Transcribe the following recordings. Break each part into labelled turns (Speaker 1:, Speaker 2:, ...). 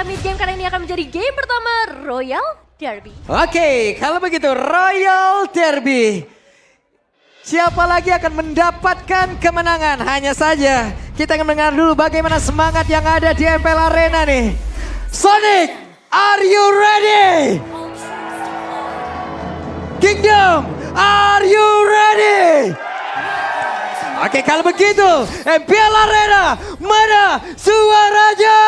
Speaker 1: Mid game karena ini akan menjadi game pertama Royal Derby.
Speaker 2: Oke, kalau begitu Royal Derby. Siapa lagi akan mendapatkan kemenangan? Hanya saja kita akan mendengar dulu bagaimana semangat yang ada di MPL Arena nih. Sonic, are you ready? Kingdom, are you ready? Oke, kalau begitu MPL Arena, mana suaranya?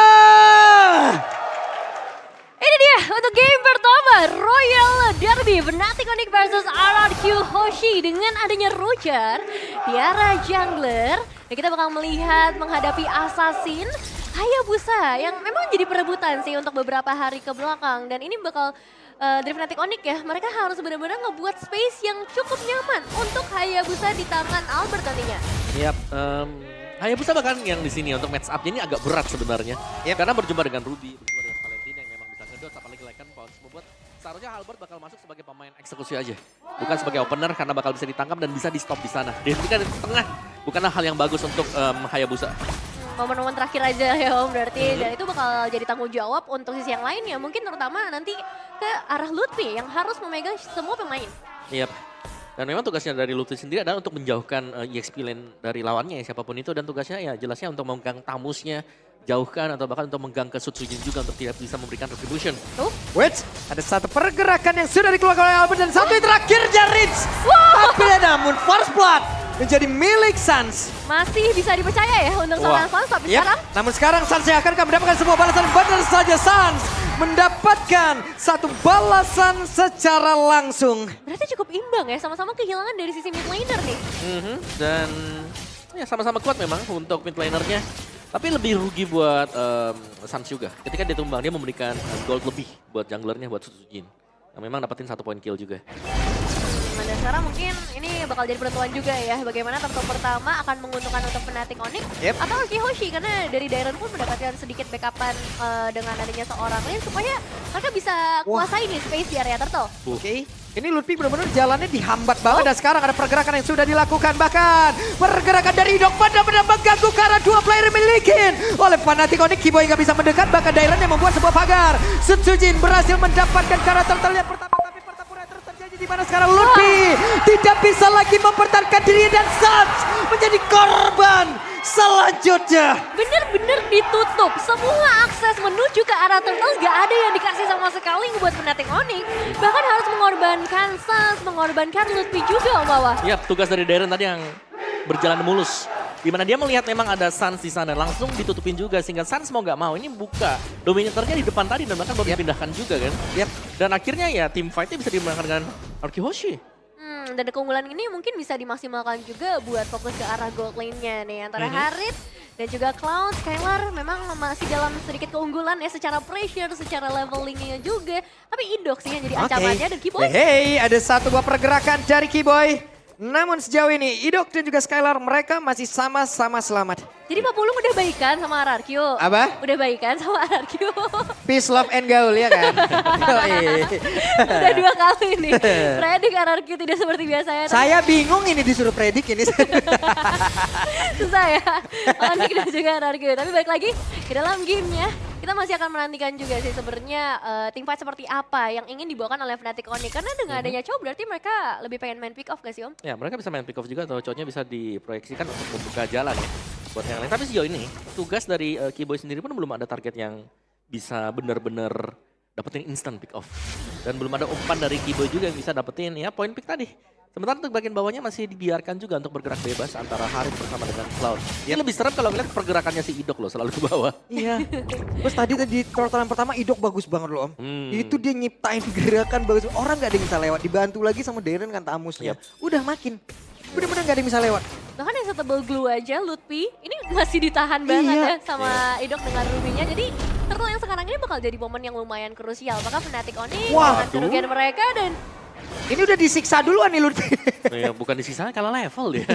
Speaker 1: Ini dia untuk game pertama Royal Derby Fnatic Onyx versus RRQ Hoshi dengan adanya Roger di arah jungler. Dan kita bakal melihat menghadapi Assassin Hayabusa yang memang jadi perebutan sih untuk beberapa hari ke belakang. Dan ini bakal dari Fnatic Onyx ya, mereka harus benar-benar ngebuat space yang cukup nyaman untuk Hayabusa di tangan Albert nantinya.
Speaker 3: Yap, Hayabusa bahkan yang di sini untuk match up-nya ini agak berat sebenarnya. Karena berjumpa dengan Ruby, berjumpa dengan Valentina yang memang bisa ngedot, apalagi Lycan Pounce membuat seharusnya Albert bakal masuk sebagai pemain eksekusi aja. Bukan sebagai opener karena bakal bisa ditangkap dan bisa di stop di sana. Dihentikan di tengah bukanlah hal yang bagus untuk Hayabusa.
Speaker 1: Momen-momen terakhir aja ya Om berarti, dan itu bakal jadi tanggung jawab untuk sisi yang lain ya, mungkin terutama nanti ke arah Lutfi yang harus memegang semua pemain.
Speaker 3: Yap. Dan memang tugasnya dari Lutfi sendiri adalah untuk menjauhkan EXP lane dari lawannya ya, siapapun itu, dan tugasnya ya jelasnya untuk memegang tamusnya, jauhkan atau bahkan untuk memegang ke Sutsujin juga untuk tidak bisa memberikan retribution.
Speaker 2: Wait, ada satu pergerakan yang sudah dikeluarkan oleh Albert dan satu yang terakhir Jarits. Tapi namun First Blood menjadi milik Suns.
Speaker 1: Masih bisa dipercaya ya untuk seorang Suns, tapi sekarang
Speaker 2: Namun sekarang Suns yang akan mendapatkan sebuah balasan, benar saja Suns mendapatkan satu balasan secara langsung.
Speaker 1: berarti cukup imbang ya, sama-sama kehilangan dari sisi mid laner nih.
Speaker 3: Dan ya sama-sama kuat memang untuk mid lanernya. Tapi lebih rugi buat Suns juga. Ketika dia tumbang, dia memberikan gold lebih buat junglernya, buat Sutsujin. Yang memang dapetin 1 poin kill juga.
Speaker 1: Dan sekarang mungkin ini bakal jadi penentuan juga ya, bagaimana turtle pertama akan menguntungkan untuk Fnatic Onyx atau RRQ Hoshi, karena dari Daren pun mendapatkan sedikit backupan dengan adanya seorang lane supaya mereka bisa kuasai nih space di area turtle.
Speaker 2: Oke. Ini Lutfi benar-benar jalannya dihambat banget dan sekarang ada pergerakan yang sudah dilakukan. Bahkan pergerakan dari Idok benar-benar mengganggu karena dua player milikin oleh Fnatic Onyx. Kiboy nggak bisa mendekat, bahkan Dairon yang membuat sebuah pagar. Sutsujin berhasil mendapatkan karena turtle yang pertama, tapi pertempuran terus terjadi di mana sekarang Lutfi tidak bisa lagi mempertahankan diri dan Suns menjadi korban selanjutnya.
Speaker 1: Bener-bener ditutup, semua akses menuju ke arah turtle gak ada yang dikasih sama sekali buat Fnatic Onyx. Bahkan harus mengorbankan Suns, mengorbankan Lutfi juga Om Bawah.
Speaker 3: Iya, tugas dari Daren tadi yang berjalan mulus. Dimana dia melihat memang ada Suns di sana, langsung ditutupin juga sehingga Suns mau nggak mau ini buka dominatornya di depan tadi dan bahkan baru dipindahkan juga kan. Dan akhirnya ya tim fightnya bisa dimenangkan dengan RRQ Hoshi.
Speaker 1: Dan keunggulan ini mungkin bisa dimaksimalkan juga buat fokus ke arah gold lane-nya nih antara Harit dan juga Cloud. Skylar memang masih dalam sedikit keunggulan ya secara pressure, secara levelingnya juga. Tapi Idok sih yang jadi ancamannya dan Kiboy.
Speaker 2: Hey, ada satu buah pergerakan dari Kiboy. Namun sejauh ini Idok dan juga Skylar mereka masih sama-sama selamat.
Speaker 1: Jadi Pak Pulung udah baikan sama RRQ.
Speaker 2: Apa?
Speaker 1: Udah baikan sama RRQ.
Speaker 2: Peace, love, and gaul ya kan?
Speaker 1: Udah 2 kali nih. Predik RRQ tidak seperti biasanya.
Speaker 2: Saya bingung ini disuruh predik ini.
Speaker 1: Susah ya. Onyx dan juga RRQ. Tapi balik lagi ke dalam gamenya. Kita masih akan menantikan juga sih sebenarnya team fight seperti apa yang ingin dibawakan oleh Fnatic Onyx. Karena dengan adanya Chow berarti mereka lebih pengen main pick off gak sih Om?
Speaker 3: Ya mereka bisa main pick off juga atau Chow-nya bisa diproyeksikan untuk membuka jalan ya buat yang lain. Tapi sejauh ini tugas dari Kiboy sendiri pun belum ada target yang bisa benar-benar dapetin instant pick off. Dan belum ada umpan dari Kiboy juga yang bisa dapetin ya poin pick tadi. Sementara untuk bagian bawahnya masih dibiarkan juga untuk bergerak bebas antara Harit bersama dengan Cloud. Ini lebih serem kalau ngeliat pergerakannya si Idok loh selalu ke bawah.
Speaker 2: Iya. Terus tadi di turtle pertama Idok bagus banget loh Om. Itu dia nyiptain gerakan bagus. Orang gak ada yang bisa lewat. Dibantu lagi sama Daren kan tamusnya. Udah makin. Bener-bener gak ada yang bisa lewat.
Speaker 1: Bahkan yang setebal glue aja Lutfi ini masih ditahan banget ya sama Idok dengan Rubinya. Jadi turtle yang sekarang ini bakal jadi momen yang lumayan krusial. Maka Fnatic Onyx dengan kerugian mereka dan
Speaker 2: ini udah disiksa duluan nih Lutfi.
Speaker 3: Ya, bukan disiksa kalah level dia.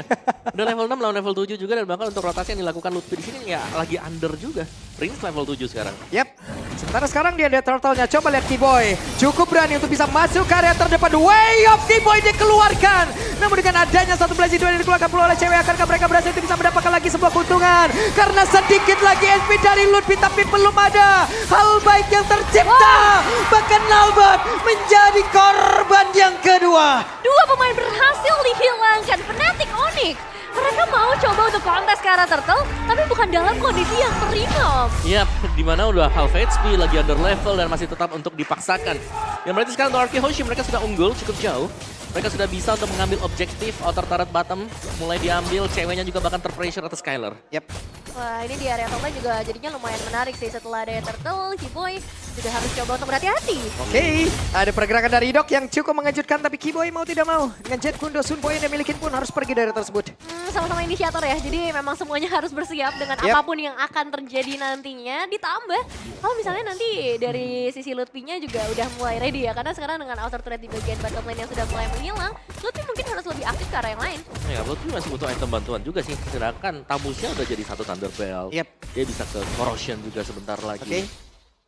Speaker 3: Udah level 6 lawan level 7 juga dan bahkan untuk rotasi yang dilakukan Lutfi di sini ya lagi under juga. Rings level 7 sekarang.
Speaker 2: Yap. Sementara sekarang dia ada turtle-nya. Coba lihat Kiboy. Cukup berani untuk bisa masuk ke area terdepan. Way of Kiboy dikeluarkan. Namun dengan adanya satu blazing duel yang dikeluarkan oleh cewek, akankah mereka berhasil untuk bisa mendapatkan lagi sebuah keuntungan? Karena sedikit lagi SP dari Ludwig, tapi belum ada hal baik yang tercipta. Bahkan Albert menjadi korban yang kedua.
Speaker 1: Dua pemain berhasil dihilangkan. Fnatic Onyx. Mereka mau coba untuk kontes ke arah Turtle, tapi bukan dalam kondisi yang prima.
Speaker 3: Yap, dimana udah half HP, lagi under level dan masih tetap untuk dipaksakan. Yang berarti sekarang untuk RK Hoshi mereka sudah unggul cukup jauh. Mereka sudah bisa untuk mengambil objektif outer turret bottom. Mulai diambil, ceweknya juga bahkan terpressure atas Skylar.
Speaker 2: Yap.
Speaker 1: Wah, ini di area top lane juga jadinya lumayan menarik sih. Setelah ada Turtle, Kiboy juga harus coba untuk berhati-hati.
Speaker 2: Oke, ada pergerakan dari Idok yang cukup mengejutkan, tapi Kiboy mau tidak mau. Dengan Jet Kundo Sun Boy yang dia milikin pun harus pergi dari tersebut.
Speaker 1: Sama-sama inisiator ya, jadi memang semuanya harus bersiap dengan apapun yang akan terjadi nantinya. Ditambah, kalau misalnya nanti dari sisi Lutfi-nya juga udah mulai ready ya. Karena sekarang dengan outer turret di bagian bottom lane yang sudah mulai menghilang, Lutfi mungkin harus lebih aktif ke arah yang lain.
Speaker 3: Ya, Lutfi masih butuh item bantuan juga sih. Sedangkan Tamusnya udah jadi satu Thunder Bell.
Speaker 2: Yep.
Speaker 3: Dia bisa ke Corrosion juga sebentar lagi.
Speaker 2: Oke.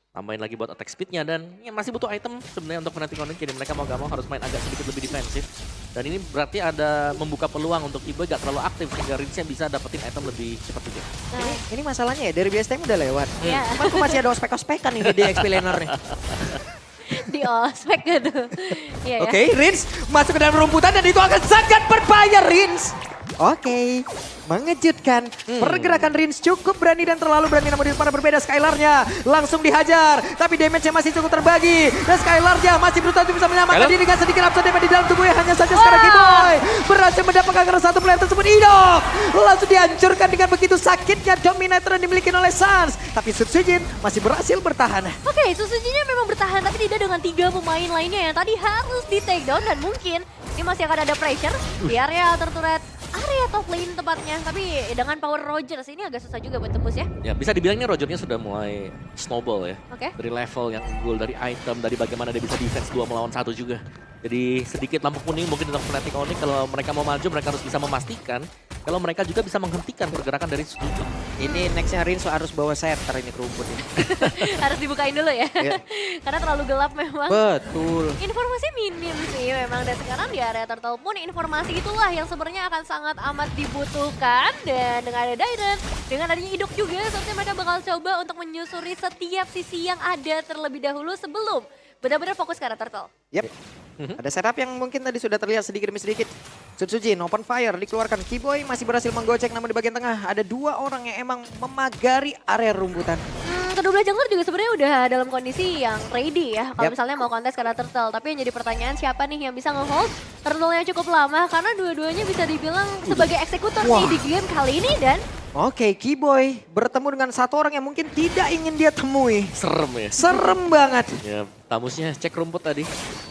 Speaker 3: Tambahin lagi buat attack speednya dan ya masih butuh item sebenarnya untuk Fnatic Onyx. Jadi mereka mau gak mau harus main agak sedikit lebih defensif. Dan ini berarti ada membuka peluang untuk Kiboy gak terlalu aktif sehingga Rinsnya bisa dapetin item lebih cepat juga.
Speaker 2: Ini masalahnya ya, dari BSTM udah lewat.
Speaker 1: Iya.
Speaker 2: Cuman kok masih ada ospek-ospekan ini di XP laner nih.
Speaker 1: Di ospek gitu. Iya,
Speaker 2: Oke, Rins masuk ke dalam rumputan dan itu akan sangat berbahaya, Rins. Oke, mengejutkan. Pergerakan Rins cukup berani dan terlalu berani, namun di depan berbeda Skylarnya. Langsung dihajar, tapi damage-nya masih cukup terbagi. Dan Skylarnya masih berusaha untuk bisa menyelamatkan diri dengan sedikit absen damage di dalam tubuhnya. Hanya saja sekarang Kiboy berhasil mendapatkan karena satu player tersebut. Idok langsung dihancurkan dengan begitu sakitnya Dominator yang dimiliki oleh Sans. Tapi Sutsujin masih berhasil bertahan.
Speaker 1: Oke, Susujinya memang bertahan tapi tidak dengan 3 pemain lainnya yang tadi harus di take down dan mungkin ini masih akan ada pressure di area outer turret, area top lane tepatnya. Tapi dengan power Rogers ini agak susah juga buat tembus ya.
Speaker 3: Ya bisa dibilang ini Rogernya sudah mulai snowball ya.
Speaker 1: Oke.
Speaker 3: Dari level yang unggul, dari item, dari bagaimana dia bisa defense 2 melawan 1 juga. Jadi sedikit lampu kuning mungkin untuk Fnatic Onyx kalau mereka mau maju mereka harus bisa memastikan kalau mereka juga bisa menghentikan pergerakan dari Suzuki.
Speaker 2: Ini nextnya Rins harus bawa setter ini ke rumput ini.
Speaker 1: Harus dibukain dulu ya.
Speaker 2: Iya.
Speaker 1: Karena terlalu gelap memang.
Speaker 2: Betul.
Speaker 1: Informasi minim sih memang, dan sekarang di area turtle pun informasi itulah yang sebenarnya akan sangat amat dibutuhkan. Dan dengan ada Dairen, dengan adanya Idok juga, sepertinya mereka bakal coba untuk menyusuri setiap sisi yang ada terlebih dahulu sebelum benar-benar fokus ke arah turtle.
Speaker 2: Yep. Ada setup yang mungkin tadi sudah terlihat sedikit demi sedikit. Sutsujin open fire dikeluarkan. Kiboy masih berhasil menggocek, namun di bagian tengah ada 2 orang yang emang memagari area rumputan.
Speaker 1: Kedua belah jungler juga sebenarnya udah dalam kondisi yang ready ya. Kalau
Speaker 2: Yep.
Speaker 1: misalnya mau kontes ke arah turtle. Tapi yang jadi pertanyaan siapa nih yang bisa nge-hold turtle-nya cukup lama. Karena dua-duanya bisa dibilang sebagai eksekutor
Speaker 2: Wah.
Speaker 1: nih di game kali ini. Dan
Speaker 2: Oke, Kiboy bertemu dengan satu orang yang mungkin tidak ingin dia temui.
Speaker 3: Serem ya.
Speaker 2: Serem banget.
Speaker 3: Ya, Tamusnya cek rumput tadi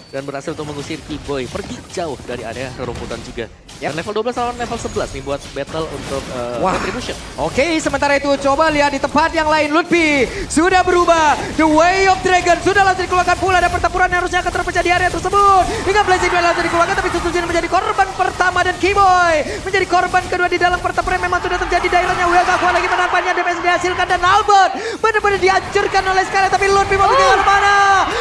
Speaker 3: dan berhasil untuk mengusir Kiboy pergi jauh dari area rerumputan juga.
Speaker 2: Yap.
Speaker 3: Dan level 12 lawan level 11 nih buat battle untuk
Speaker 2: Wah.
Speaker 3: Retribution.
Speaker 2: Oke, sementara itu coba lihat di tempat yang lain. Lutfi sudah berubah. The Way of Dragon sudah langsung dikeluarkan pula. Ada pertempuran yang harusnya akan terpecah di area tersebut. Hingga Blazing Duel langsung dikeluarkan, tapi Sutsujin menjadi korban pertama dan Kiboy menjadi korban kedua di dalam pertempuran. Memang sudah terjadi. Dailannya Will gak kuat lagi menampaknya. Damage dihasilkan dan Albert benar-benar dihancurkan oleh Skylar. Tapi Lutfi mau pergi ke mana?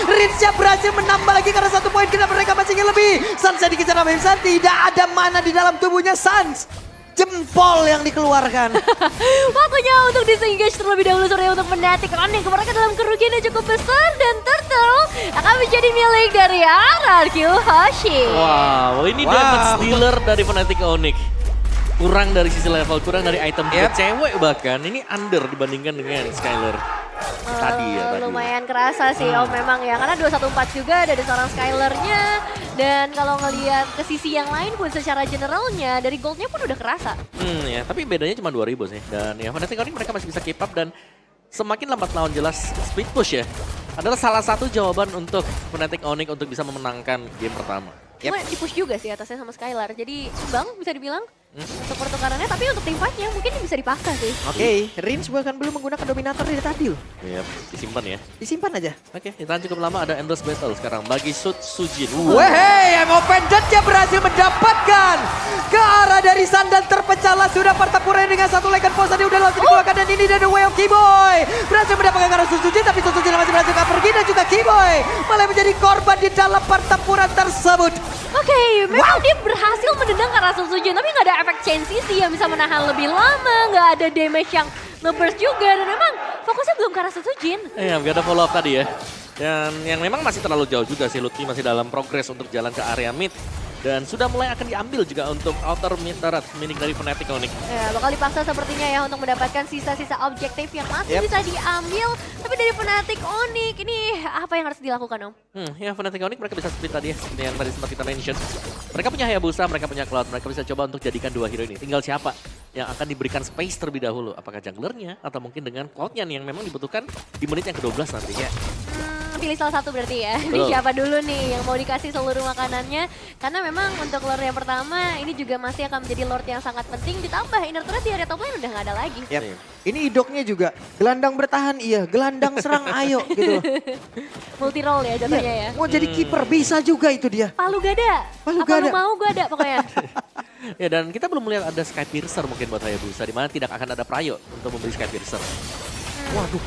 Speaker 2: Rinsya berhasil menambah lagi karena 1 poin. Kenapa mereka masih ingin lebih? Sans yang dikejar sama Insan. Tidak ada mana di dalam tubuhnya Sans. Jempol yang dikeluarkan.
Speaker 1: waktunya untuk disengage terlebih dahulu sore untuk Fnatic Onyx. Mereka dalam kerugian yang cukup besar dan turtle akan menjadi milik dari RRQ Hoshi.
Speaker 3: Wow, ini
Speaker 2: Wow.
Speaker 3: damage dealer dari Fnatic Onyx. Kurang dari sisi level, kurang dari item juga.
Speaker 2: Yep.
Speaker 3: Cewek bahkan, ini under dibandingkan dengan Skylar. Tadi ya, tadi.
Speaker 1: Lumayan kerasa sih Om memang ya. Karena 214 juga ada seorang Skylar-nya. Dan kalau ngelihat ke sisi yang lain pun secara generalnya dari goldnya pun udah kerasa.
Speaker 3: Ya, tapi bedanya cuma 2000 sih. Dan ya Fnatic Onyx mereka masih bisa keep up dan semakin lambat lawan jelas speed push ya. Adalah salah satu jawaban untuk Fnatic Onyx untuk bisa memenangkan game pertama.
Speaker 1: Cuma di-push juga sih atasnya sama Skylar. Jadi imbang bisa dibilang. untuk pertukarannya, tapi untuk tim fight-nya mungkin bisa dipaksa sih.
Speaker 2: Oke, Rins bahkan belum menggunakan dominator dari tadi loh.
Speaker 3: Iya, disimpan ya.
Speaker 2: Disimpan aja.
Speaker 3: Oke, ditahan cukup lama, ada endless battle sekarang bagi Sujin.
Speaker 2: Wehey, M-Open dia berhasil mendapatkan ke arah dari sandal terpecahlah sudah pertempuran dengan satu lekan pos tadi udah langsung dikeluarkan dan ini dari way of Kiboy. Berhasil mendapatkan ke arah Sujin tapi Sujin masih berhasil pergi dan juga Kiboy malah menjadi korban di dalam pertempuran tersebut.
Speaker 1: Oke, memang dia berhasil menendang ke arah Sujin, tapi nggak ada efek chain CC yang bisa menahan lebih lama, nggak ada damage yang nge-burst juga, dan memang fokusnya belum ke arah Sujin.
Speaker 3: Iya, nggak ada follow up tadi ya. Dan yang memang masih terlalu jauh juga sih, Lutfi masih dalam progres untuk jalan ke area mid. Dan sudah mulai akan diambil juga untuk outer mid turret milik dari Fnatic Onyx.
Speaker 1: Ya, bakal dipaksa sepertinya ya untuk mendapatkan sisa-sisa objektif yang masih bisa diambil. Tapi dari Fnatic Onyx, ini apa yang harus dilakukan, Om?
Speaker 3: Ya Fnatic Onyx mereka bisa split tadi ya, seperti yang tadi sempat kita mention. Mereka punya Hayabusa, mereka punya Cloud, mereka bisa coba untuk jadikan dua hero ini. Tinggal siapa yang akan diberikan space terlebih dahulu. Apakah junglernya atau mungkin dengan Cloud-nya yang memang dibutuhkan di menit yang ke-12 nantinya.
Speaker 1: Pilih salah satu berarti ya. Ini siapa dulu nih yang mau dikasih seluruh makanannya. Karena memang untuk Lord yang pertama ini juga masih akan menjadi Lord yang sangat penting. Ditambah inner turret di area top lane udah gak ada lagi.
Speaker 2: Yep. Ini idoknya juga, gelandang bertahan iya, gelandang serang ayo gitu.
Speaker 1: Multi role ya jatuhnya ya.
Speaker 2: Mau jadi kiper bisa juga itu dia.
Speaker 1: Palu gada.
Speaker 2: Palu
Speaker 1: Apa
Speaker 2: gada.
Speaker 1: lu mau gak ada pokoknya.
Speaker 3: Ya dan kita belum melihat ada Sky Piercer mungkin buat Hayabusa, di mana tidak akan ada Prayo untuk membeli Sky Piercer.
Speaker 2: Waduh,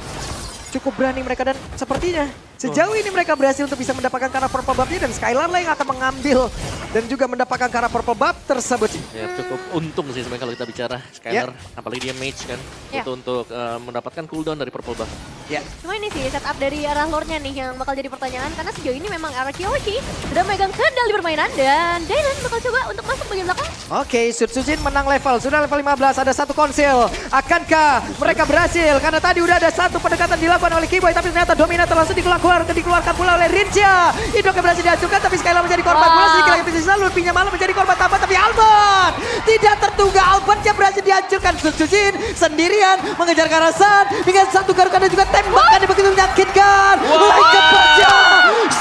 Speaker 2: cukup berani mereka dan sepertinya sejauh ini mereka berhasil untuk bisa mendapatkan karena purple buff-nya dan Skylar lah yang akan mengambil dan juga mendapatkan karena purple buff tersebut.
Speaker 3: Ya cukup untung sih sebenarnya kalau kita bicara Skylar, apalagi dia mage kan, itu untuk mendapatkan cooldown dari purple buff.
Speaker 2: Ya.
Speaker 1: Cuma ini sih setup dari arah lore-nya nih yang bakal jadi pertanyaan karena sejauh ini memang arah Kyoshi sudah megang kendali permainan dan Dylan bakal coba untuk masuk bagian belakang.
Speaker 2: Oke, Sujin menang level, sudah level 15, ada satu konsil. Akankah mereka berhasil? Karena tadi udah ada satu pendekatan dilakukan oleh Kiboy, tapi ternyata dominator langsung dikeluarkan pula oleh Rinja. Idoknya berhasil dihancurkan, tapi Skylar menjadi korban pula. Sedikit lagi bisa Lutfinya malah menjadi korban tambah, tapi Albert tidak terduga. Albert yang berhasil dihancurkan. Sujin sendirian mengejar ke arah Sun dengan satu garukan dan juga tembakan yang begitu menyakitkan. Like baca,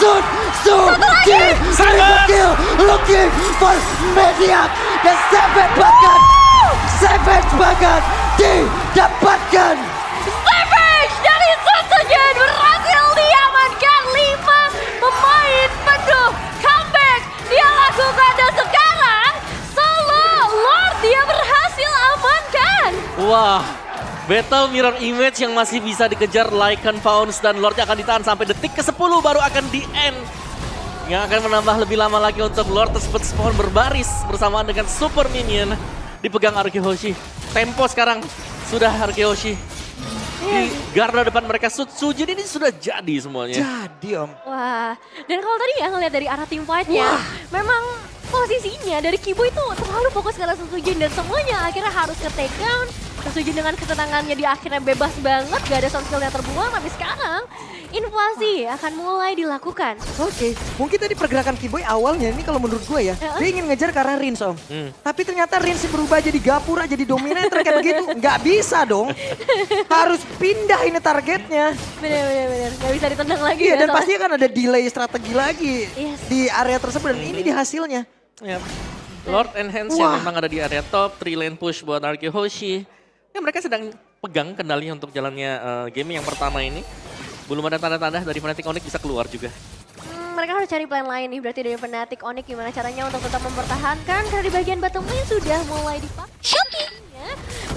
Speaker 2: Sujin, kill, looking for medium. Dan Savage bahkan didapatkan.
Speaker 1: Savage dari Sujin berhasil diamankan 5 pemain penuh comeback dia lakukan dan sekarang solo Lord dia berhasil amankan.
Speaker 3: Wah, battle mirror image yang masih bisa dikejar Lycan, Faunce dan Lord akan ditahan sampai detik ke-10 baru akan di-end. Yang akan menambah lebih lama lagi untuk Lord tersebut spawn berbaris bersamaan dengan super minion dipegang Arkehoshi. Tempo sekarang sudah Arkehoshi. Di garda depan mereka Sujin ini sudah jadi semuanya.
Speaker 2: Jadi Om.
Speaker 1: Wah, dan kalau tadi ya ngeliat dari arah team fight-nya, memang posisinya dari Kibo itu terlalu fokus ke arah Sujin dan semuanya akhirnya harus ke take down. Sujin dengan ketenangannya dia akhirnya bebas banget, gak ada sound skill-nya terbuang, tapi sekarang invasi akan mulai dilakukan.
Speaker 2: Oke, mungkin tadi pergerakan Kiboy awalnya ini kalau menurut gue ya, dia ingin ngejar ke arah Rins Om. Tapi ternyata Rins berubah jadi gapura, jadi dominator kayak begitu. Nggak bisa dong. Harus pindah ini targetnya.
Speaker 1: Bener. Gak bisa ditendang lagi.
Speaker 2: Iya,
Speaker 1: ya,
Speaker 2: dan
Speaker 1: soalnya.
Speaker 2: pasti kan ada delay strategi lagi
Speaker 1: Yes.
Speaker 2: di area tersebut. Dan ini di hasilnya.
Speaker 3: Ya. Lord Enhance yang memang ada di area top, 3 lane push buat Arkehoshi. Ya mereka sedang pegang kendali untuk jalannya game yang pertama ini. Belum ada tanda-tanda dari Fnatic Onyx bisa keluar juga.
Speaker 1: Mereka harus cari plan lain nih berarti dari Fnatic Onyx gimana caranya untuk tetap mempertahankan karena di bagian bottom lane sudah mulai dipakai.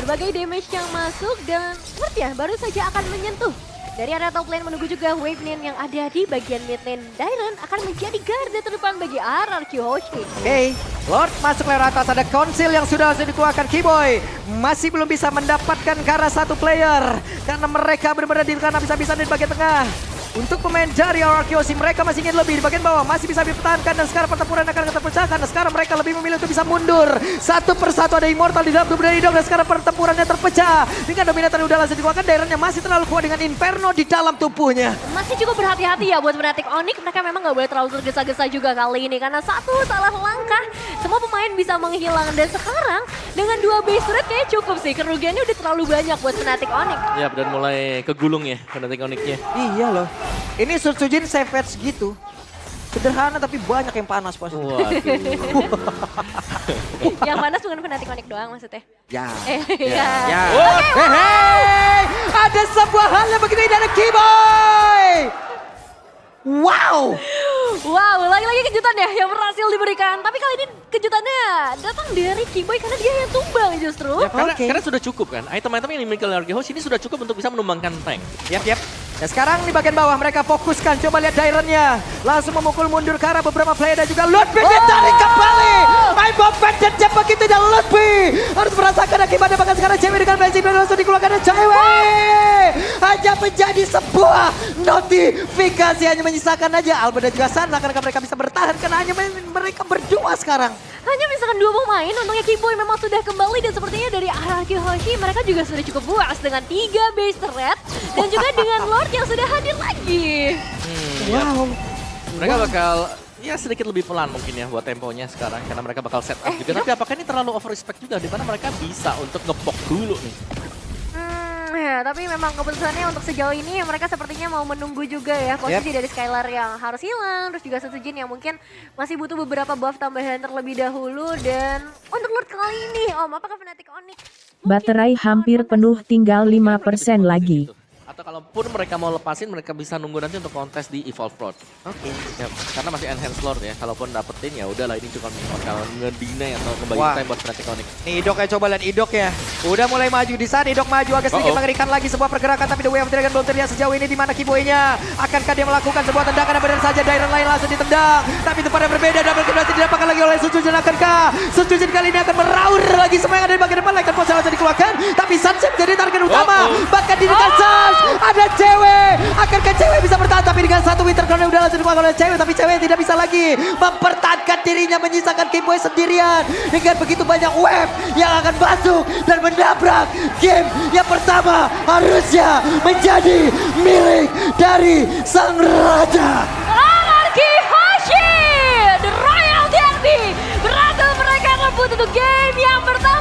Speaker 1: Berbagai damage yang masuk dan sepertinya baru saja akan menyentuh. Dari area top lane menunggu juga wave lane yang ada di bagian mid lane. Dylan akan menjadi garda terdepan bagi RRQ Hoshi.
Speaker 2: Oke, Lord masuk lewat atas, ada konsil yang sudah dikeluarkan Kiboy. Masih belum bisa mendapatkan ke arah satu player. Karena mereka benar-benar ditekan habis-habisan di bagian tengah. Untuk pemain dari Arkehoshi mereka masih ingin lebih di bagian bawah. Masih bisa dipertahankan dan sekarang pertempuran akan terpecah. Karena sekarang mereka lebih memilih untuk bisa mundur. Satu persatu ada Immortal di dalam tubuh dari Dog. Dan sekarang pertempurannya terpecah. Dengan dominator yang udah langsung dikeluarkan. Daerahnya masih terlalu kuat dengan Inferno di dalam tubuhnya.
Speaker 1: Masih cukup berhati-hati ya buat Fnatic Onyx. Mereka memang gak boleh terlalu tergesa-gesa juga kali ini. Karena satu salah langkah, semua pemain bisa menghilang. Dan sekarang dengan 2 base turret kayaknya cukup sih. Kerugiannya udah terlalu banyak buat Fnatic Onyx.
Speaker 3: Ya dan mulai kegulung ya Fnatic Onyx-nya.
Speaker 2: Iya loh. Ini Sujin savage gitu. Sederhana tapi banyak yang panas pasti.
Speaker 3: Waduh.
Speaker 1: Yang mana bukan Fnatic Onyx doang maksudnya.
Speaker 2: Ya.
Speaker 1: Ya.
Speaker 2: Ya. Hei, ada sebuah hal yang begitu indah dari Kiboy. Wow.
Speaker 1: Wow, lagi-lagi kejutan ya yang berhasil diberikan. Tapi kali ini kejutannya datang dari Kiboy karena dia yang tumbang justru.
Speaker 3: Ya,
Speaker 2: Oke.
Speaker 3: karena sudah cukup kan. Item-item yang dimiliki oleh Arkehosh ini sudah cukup untuk bisa menumbangkan tank.
Speaker 2: Yap. Dan sekarang di bagian bawah mereka fokuskan. Coba lihat Dairennya. Langsung memukul mundur ke arah beberapa player dan juga Ludwig ditarik kembali. Main bombat dan jam begitu dan Ludwig harus merasakan akibatnya. Bahkan sekarang cewek dengan basic dan langsung dikeluarkan dan cewek. Hanya menjadi sebuah notifikasi. Hanya menyisakan aja Albert dan juga San. Karena mereka bisa bertahan karena hanya mereka berdua sekarang.
Speaker 1: Hanya misalkan dua pemain, untungnya Kiboy memang sudah kembali dan sepertinya dari arah Arkehosh mereka juga sudah cukup puas dengan 3 base turret dan juga dengan Lord yang sudah hadir lagi.
Speaker 2: Wow.
Speaker 3: Mereka bakal ya sedikit lebih pelan mungkin ya buat temponya sekarang karena mereka bakal set up juga. Tapi apakah ini terlalu over respect juga di mana mereka bisa untuk ngepok dulu nih?
Speaker 1: Ya, tapi memang keputusannya untuk sejauh ini mereka sepertinya mau menunggu juga ya posisi dari Skylar yang harus hilang, terus juga satu Jin yang mungkin masih butuh beberapa buff tambahan terlebih dahulu dan untuk Lord kali ini, apakah Fnatic Onyx?
Speaker 4: Baterai hampir penuh, tinggal 5% lagi.
Speaker 3: Atau kalaupun mereka mau lepasin, mereka bisa nunggu nanti untuk kontes di Evolve Road.
Speaker 2: Oke.
Speaker 3: Ya, karena masih enhance Lord ya. Kalaupun dapetin ya udahlah ini cuma bakal ngedinai atau ngebagi
Speaker 2: Wah.
Speaker 3: time buat Fnatic Onyx.
Speaker 2: Nih Idok ya, coba lihat Idok ya. Udah mulai maju di sana, Idok maju agak sedikit mengerikan lagi sebuah pergerakan. Tapi The Way of Dragon belum terlihat sejauh ini di mana Kiboy-nya. Akankah dia melakukan sebuah tendangan dan benar saja Dairen lain langsung ditendang. Tapi itu pada berbeda, double kill masih didapatkan lagi oleh Sujujin. Akankah Sujujin kali ini akan meraur lagi semua yang ada di bagian depan. Like Ponsel langsung dikeluarkan. Tapi Sunset jadi target utama. Bahkan di dekat Sans ada cewek. Akankah cewek bisa bertahan? Tapi dengan satu Winter Crown udah langsung dikeluarkan oleh cewek. Tapi cewek tidak bisa lagi mempertahankan dirinya, menyisakan Kiboy sendirian. Dengan begitu banyak wave yang akan masuk dan menabrak game yang pertama harusnya menjadi milik dari sang raja.
Speaker 1: Arkehosh, The Royal Derby berhasil mereka rebut untuk game yang pertama.